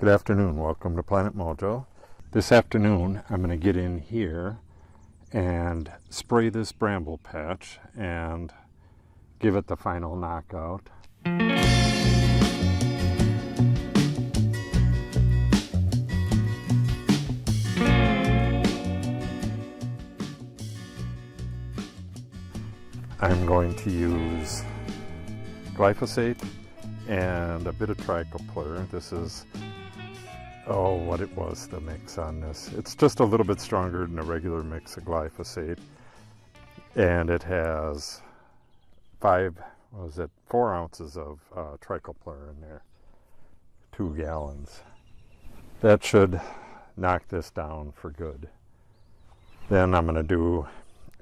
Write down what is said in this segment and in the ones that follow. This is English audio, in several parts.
Good afternoon, welcome to Planet Mojo. This afternoon I'm going to get in here and spray this bramble patch and give it the final knockout. I'm going to use glyphosate and a bit of Triclopyr. This is what it was, the mix on this. It's just a little bit stronger than a regular mix of glyphosate, and it has 4 ounces of Triclopyr in there, 2 gallons. That should knock this down for good. Then I'm going to do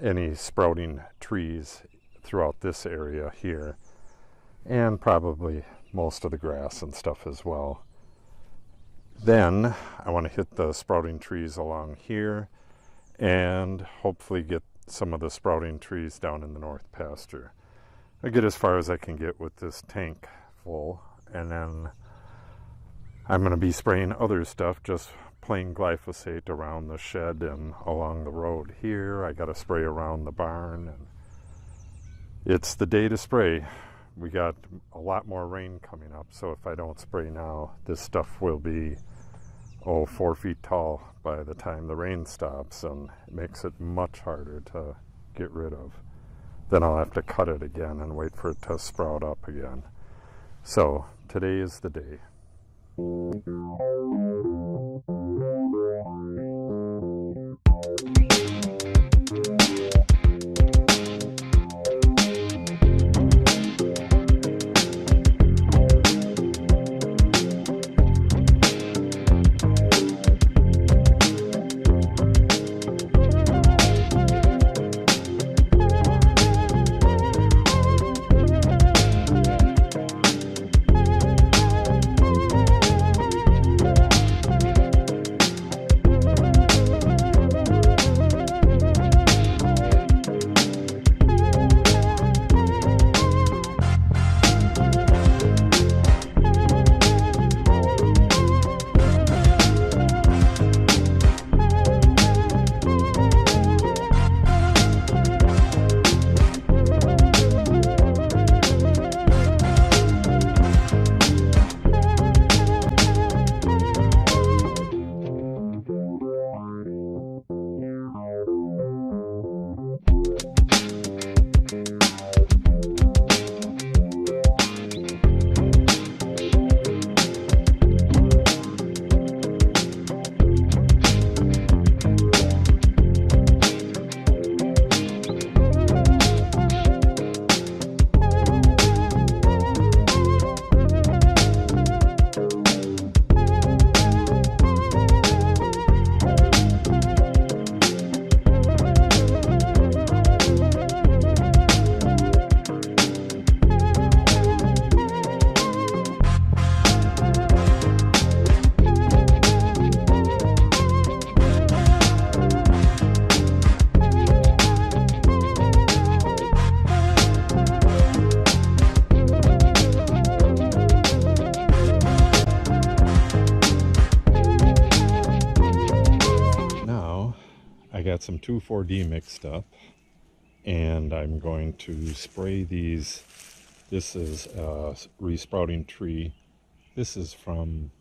any sprouting trees throughout this area here, and probably most of the grass and stuff as well. Then I want to hit the sprouting trees along here and hopefully get some of the sprouting trees down in the north pasture. I get as far as I can get with this tank full, and then I'm going to be spraying other stuff, just plain glyphosate around the shed and along the road here. I got to spray around the barn, and it's the day to spray. We got a lot more rain coming up, so if I don't spray now, this stuff will be 4 feet tall by the time the rain stops, and it makes it much harder to get rid of. Then I'll have to cut it again and wait for it to sprout up again. So today is the day. I got some 2,4-D mixed up, and I'm going to spray these. This is a resprouting tree. This is from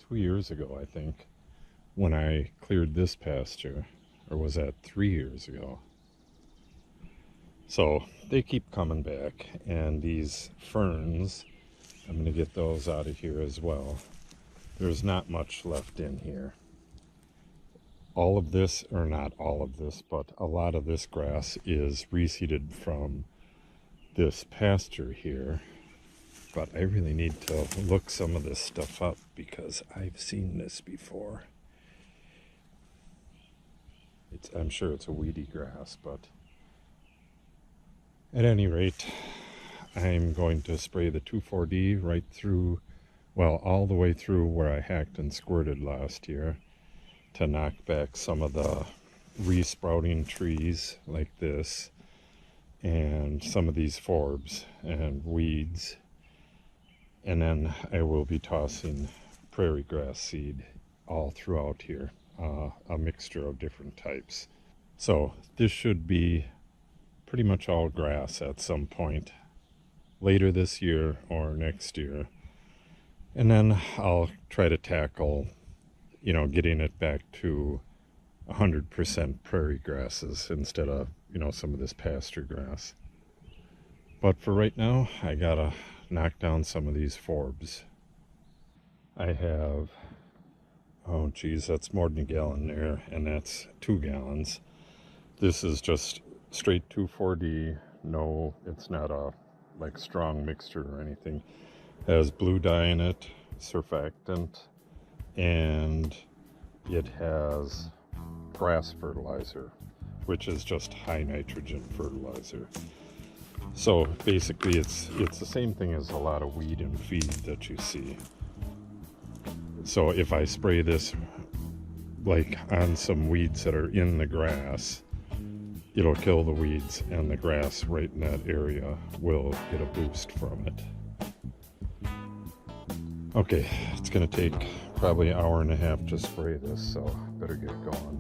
2 years ago, I think, when I cleared this pasture, or was that 3 years ago? So they keep coming back, and these ferns, I'm going to get those out of here as well. There's not much left in here. All of this, or not all of this, but a lot of this grass is reseeded from this pasture here. But I really need to look some of this stuff up because I've seen this before. I'm sure it's a weedy grass, but at any rate, I'm going to spray the 2,4-D right through, well, all the way through where I hacked and squirted last year, to knock back some of the resprouting trees like this and some of these forbs and weeds. And then I will be tossing prairie grass seed all throughout here, a mixture of different types. So this should be pretty much all grass at some point later this year or next year. And then I'll try to tackle, getting it back to 100% prairie grasses instead of, some of this pasture grass. But for right now, I gotta knock down some of these forbs. I have, oh geez, that's more than a gallon there, and that's 2 gallons. This is just straight 2,4-D. No, it's not a strong mixture or anything. It has blue dye in it, surfactant, and it has grass fertilizer, which is just high nitrogen fertilizer. So basically it's the same thing as a lot of weed and feed that you see. So if I spray this on some weeds that are in the grass, it'll kill the weeds, and the grass right in that area will get a boost from it. Okay, it's gonna take probably an hour and a half to spray this, so better get going.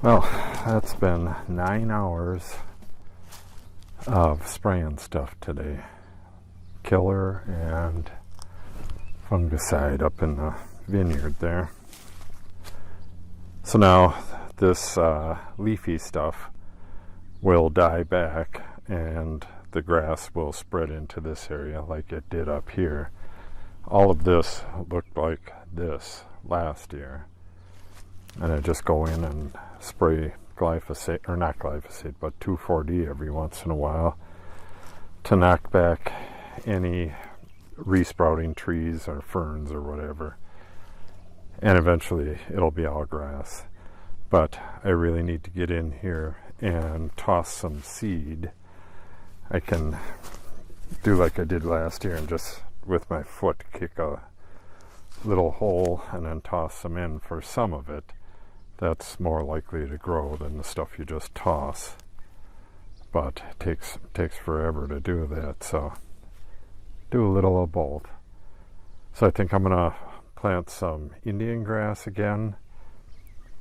Well, that's been 9 hours of spraying stuff today. Killer and fungicide up in the vineyard there. So now this leafy stuff will die back and the grass will spread into this area like it did up here. All of this looked like this last year. And I just go in and spray glyphosate, or not glyphosate, but 2,4-D every once in a while to knock back any resprouting trees or ferns or whatever. And eventually it'll be all grass. But I really need to get in here and toss some seed. I can do like I did last year and just with my foot kick a little hole and then toss some in for some of it. That's more likely to grow than the stuff you just toss. But it takes forever to do that, so do a little of both. So I think I'm gonna plant some Indian grass again.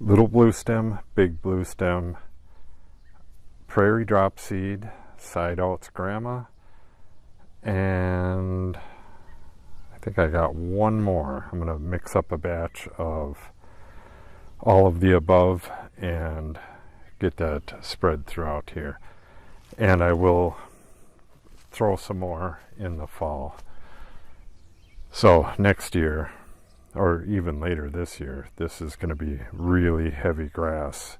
Little blue stem, big blue stem, prairie drop seed, side oats grandma, and I think I got one more. I'm gonna mix up a batch of all of the above and get that spread throughout here. And I will throw some more in the fall. So next year, or even later this year, this is going to be really heavy grass,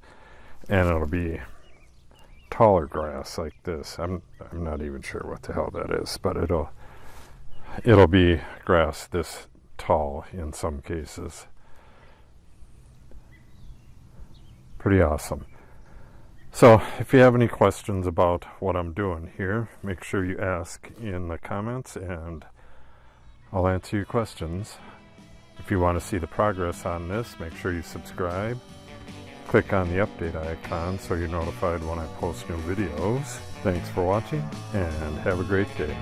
and it'll be taller grass like this. I'm not even sure what the hell that is, but it'll be grass this tall in some cases. Pretty awesome. So if you have any questions about what I'm doing here, make sure you ask in the comments and I'll answer your questions. If you want to see the progress on this, make sure you subscribe. Click on the update icon so you're notified when I post new videos. Thanks for watching and have a great day.